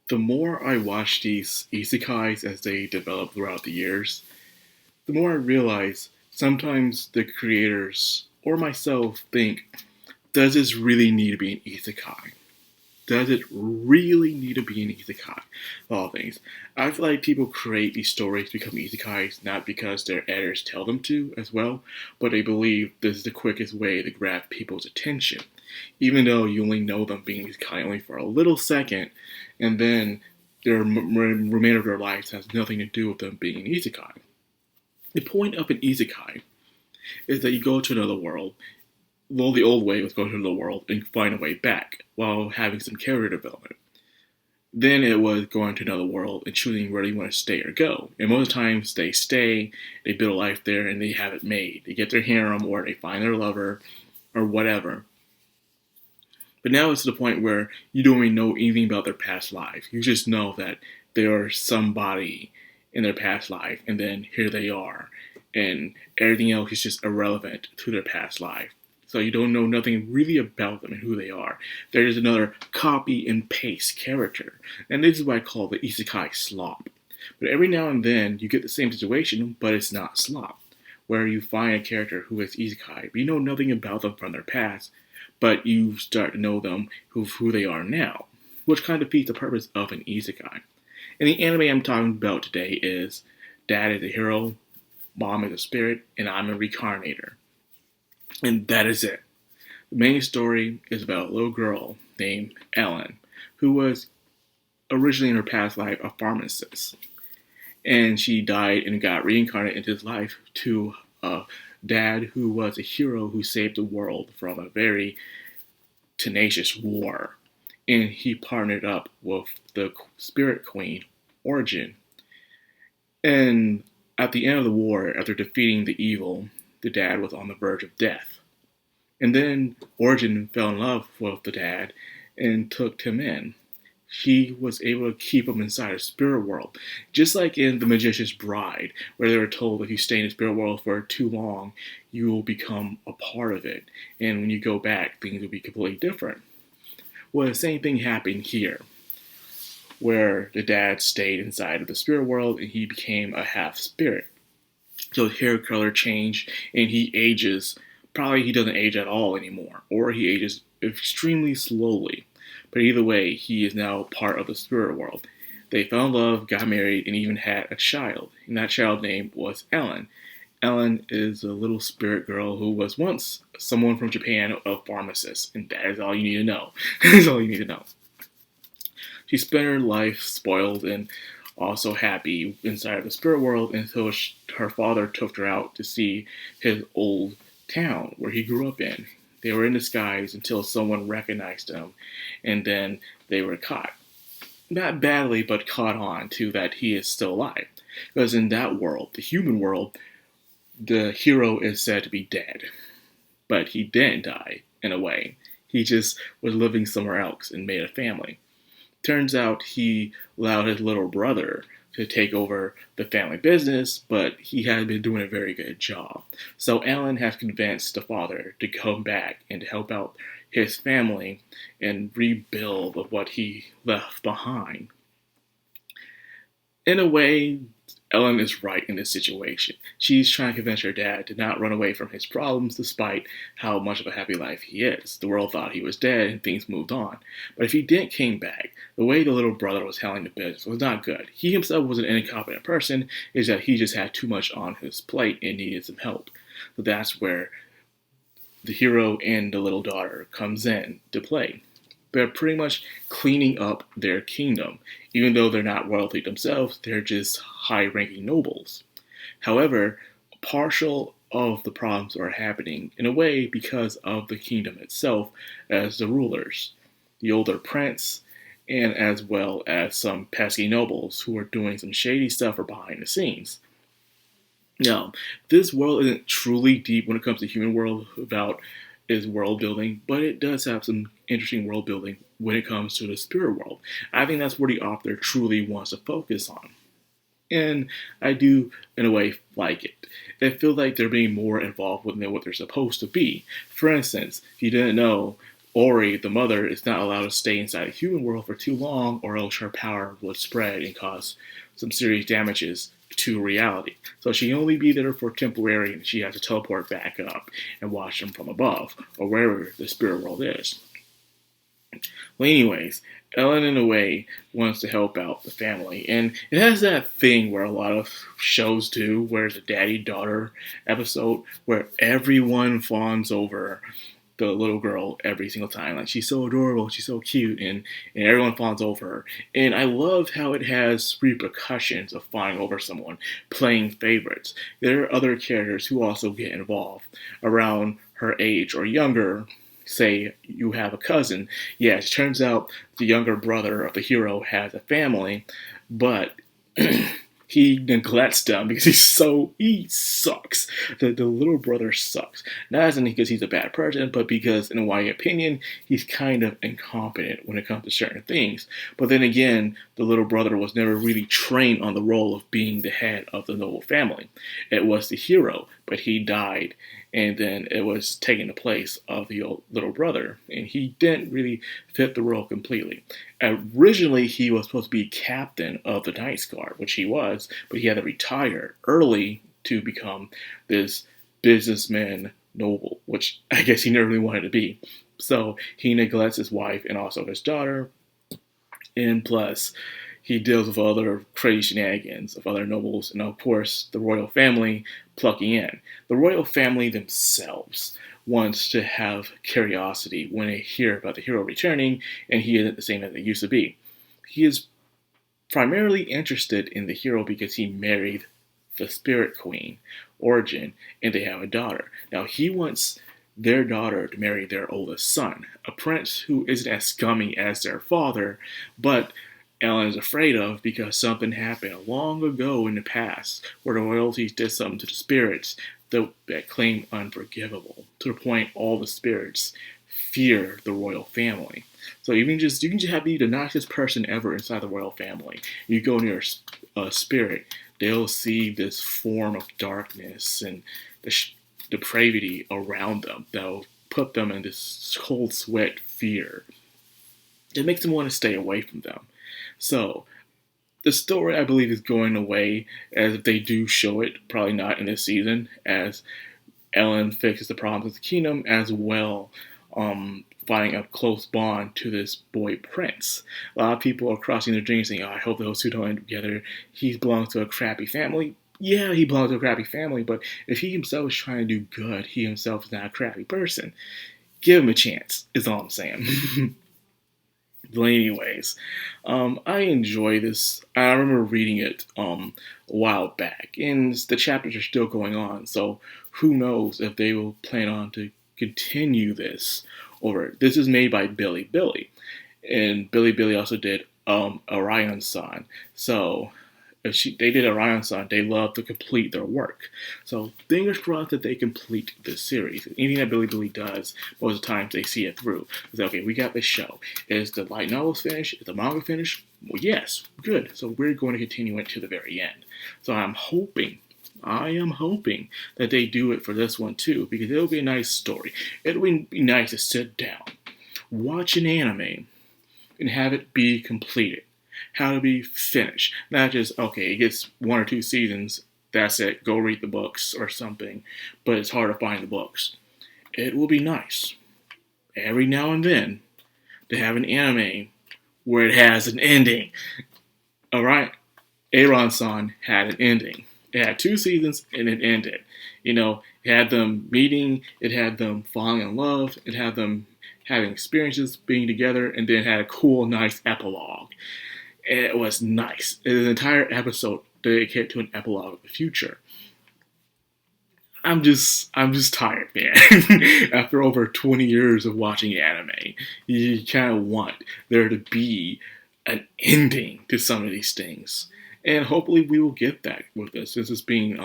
The more I watch these isekais as they develop throughout the years, the more I realize sometimes the creators or myself think, does this really need to be an isekai? Does it really need to be an isekai? Of all things. I feel like people create these stories to become isekais not because their editors tell them to as well, but they believe this is the quickest way to grab people's attention. Even though you only know them being isekai only for a little second, and then their remainder of their lives has nothing to do with them being an isekai. The point of an isekai is that you go to another world. Well, the old way was go to another world and find a way back while having some character development. Then it was going to another world and choosing where you want to stay or go. And most times they stay, they build a life there, and they have it made. They get their harem or they find their lover or whatever. But now it's to the point where you don't really know anything about their past life. You just know that they are somebody in their past life, and then here they are. And everything else is just irrelevant to their past life. So you don't know nothing really about them and who they are. They're just another copy and paste character. And this is what I call the isekai slop. But every now and then you get the same situation, but it's not slop. Where you find a character who is isekai, but you know nothing about them from their past, but you start to know them who they are now. Which kind of defeats the purpose of an isekai. And the anime I'm talking about today is Dad is a hero, Mom is a spirit, and I'm a reincarnator. And that is it. The main story is about a little girl named Ellen, who was originally in her past life a pharmacist. And she died and got reincarnated into his life to a dad who was a hero who saved the world from a very tenacious war. And he partnered up with the spirit queen, Origin. And at the end of the war, after defeating the evil, the dad was on the verge of death. And then Origin fell in love with the dad and took him in. She was able to keep him inside a spirit world. Just like in The Magician's Bride, where they were told if you stay in the spirit world for too long, you will become a part of it. And when you go back, things will be completely different. Well, the same thing happened here, where the dad stayed inside of the spirit world and he became a half spirit. So his hair color changed, and he ages. Probably he doesn't age at all anymore, or he ages extremely slowly. But either way, he is now part of the spirit world. They fell in love, got married, and even had a child. And that child's name was Ellen. Ellen is a little spirit girl who was once someone from Japan, a pharmacist. And that is all you need to know. That's all you need to know. She spent her life spoiled and also happy inside of the spirit world until her father took her out to see his old town where he grew up in. They were in disguise until someone recognized them, and then they were caught. Not badly, but caught on to that he is still alive. Because in that world, the human world, the hero is said to be dead. But he didn't die, in a way. He just was living somewhere else and made a family. Turns out he allowed his little brother to take over the family business, but he hadn't been doing a very good job. So Alan has convinced the father to come back and to help out his family and rebuild what he left behind. In a way, Ellen is right in this situation. She's trying to convince her dad to not run away from his problems despite how much of a happy life he is. The world thought he was dead and things moved on. But if he didn't came back, the way the little brother was handling the business was not good. He himself was an incompetent person, is that he just had too much on his plate and needed some help. So that's where the hero and the little daughter comes in to play. They're pretty much cleaning up their kingdom. Even though they're not royalty themselves, they're just high-ranking nobles. However, partial of the problems are happening in a way because of the kingdom itself as the rulers, the older prince, and as well as some pesky nobles who are doing some shady stuff or behind the scenes. Now, this world isn't truly deep when it comes to human world about is world building, but it does have some interesting world building when it comes to the spirit world. I think that's where the author truly wants to focus on. And I do, in a way, like it. It feels like they're being more involved with what they're supposed to be. For instance, if you didn't know, Ori, the mother, is not allowed to stay inside the human world for too long, or else her power would spread and cause some serious damages to reality. So she can only be there for temporary, and she has to teleport back up and watch them from above, or wherever the spirit world is. Well, anyways, Ellen, in a way, wants to help out the family. And it has that thing where a lot of shows do, where it's a daddy-daughter episode, where everyone fawns over the little girl every single time. Like, she's so adorable, she's so cute, and everyone fawns over her. And I love how it has repercussions of fawning over someone, playing favorites. There are other characters who also get involved around her age or younger. Say you have a cousin. Yeah, it turns out the younger brother of the hero has a family, but he neglects them because he sucks. The little brother sucks. Not as in because he's a bad person, but because, in my opinion, he's kind of incompetent when it comes to certain things. But then again, the little brother was never really trained on the role of being the head of the noble family. It was the hero, but he died, and then it was taking the place of the little brother, and he didn't really fit the role completely. Originally, he was supposed to be captain of the Knights Guard, which he was, but he had to retire early to become this businessman noble, which I guess he never really wanted to be. So he neglects his wife and also his daughter, and plus, he deals with other crazy shenanigans of other nobles, and of course, the royal family plucking in. The royal family themselves wants to have curiosity when they hear about the hero returning, and he isn't the same as he used to be. He is primarily interested in the hero because he married the Spirit Queen, Origin, and they have a daughter. Now, he wants their daughter to marry their oldest son, a prince who isn't as scummy as their father, but Ellen is afraid of because something happened long ago in the past where the royalties did something to the spirits that claim unforgivable, to the point all the spirits fear the royal family. So you can just have be the nicest person ever inside the royal family. You go near a spirit, they'll see this form of darkness and the depravity around them that'll put them in this cold sweat fear. It makes them want to stay away from them. So, the story, I believe, is going away as if they do show it, probably not in this season, as Ellen fixes the problems of the kingdom, as well finding a close bond to this boy prince. A lot of people are crossing their dreams saying, oh, I hope those two don't end together. He belongs to a crappy family. Yeah, he belongs to a crappy family, but if he himself is trying to do good, he himself is not a crappy person. Give him a chance, is all I'm saying. But anyways, I enjoy this. I remember reading it a while back, and the chapters are still going on, so who knows if they will plan on to continue this over. This is made by Billy, and Billy also did Orion Sun, so if they did Orion Sun, they love to complete their work. So fingers crossed that they complete this series. Anything that Billy does, most of the times they see it through. It's like, okay, we got this show. Is the light novel finished? Is the manga finished? Well, yes, good. So we're going to continue it to the very end. So I am hoping that they do it for this one too, because it'll be a nice story. It'll be nice to sit down, watch an anime, and have it be completed. How to be finished. Not just, okay, it gets 1 or 2 seasons, that's it, go read the books or something, but it's hard to find the books. It will be nice, every now and then, to have an anime where it has an ending. Alright, Aaron-san had an ending. It had 2 seasons and it ended. You know, it had them meeting, it had them falling in love, it had them having experiences, being together, and then had a cool, nice epilogue. It was nice. It was an entire episode dedicated to an epilogue of the future. I'm just tired, man. After over 20 years of watching anime, you kind of want there to be an ending to some of these things. And hopefully we will get that with this. This is being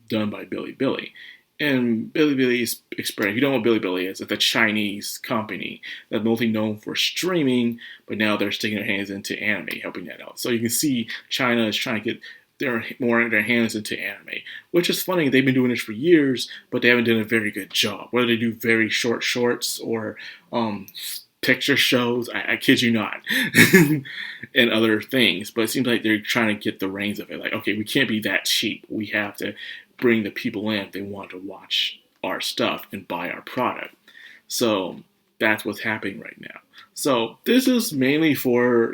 done by Billy. And Bilibili's experience, if you don't know what Bilibili is, it's a Chinese company that's mostly known for streaming, but now they're sticking their hands into anime, helping that out. So you can see China is trying to get their hands into anime, which is funny. They've been doing this for years, but they haven't done a very good job. Whether they do very short shorts or picture shows, I kid you not, and other things. But it seems like they're trying to get the reins of it. Like, okay, we can't be that cheap. We have to bring the people in if they want to watch our stuff and buy our product. So that's what's happening right now. So this is mainly for,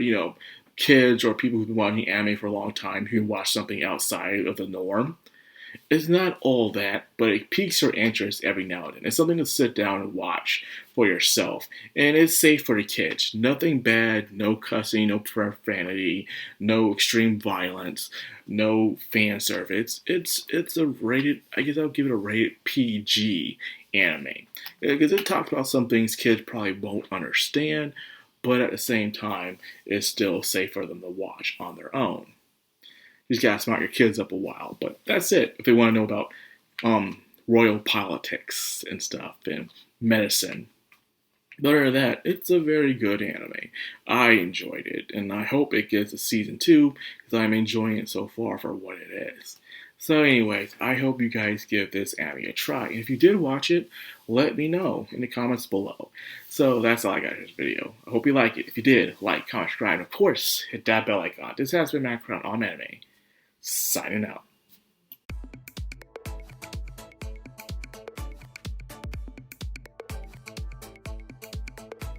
kids or people who've been watching anime for a long time who watch something outside of the norm. It's not all that, but it piques your interest every now and then. It's something to sit down and watch for yourself. And it's safe for the kids. Nothing bad, no cussing, no profanity, no extreme violence, no fan service. It's a rated, I guess I'll give it a rated PG anime. Because it talks about some things kids probably won't understand, but at the same time, it's still safe for them to watch on their own. You just gotta smart your kids up a while, but that's it. If they want to know about royal politics and stuff and medicine, but other than that, it's a very good anime. I enjoyed it, and I hope it gets a season 2 because I'm enjoying it so far for what it is. So anyways, I hope you guys give this anime a try. And if you did watch it, let me know in the comments below. So that's all I got in this video. I hope you like it. If you did, like, comment, subscribe, and of course, hit that bell icon. This has been Madcrownxox on anime. Signing out.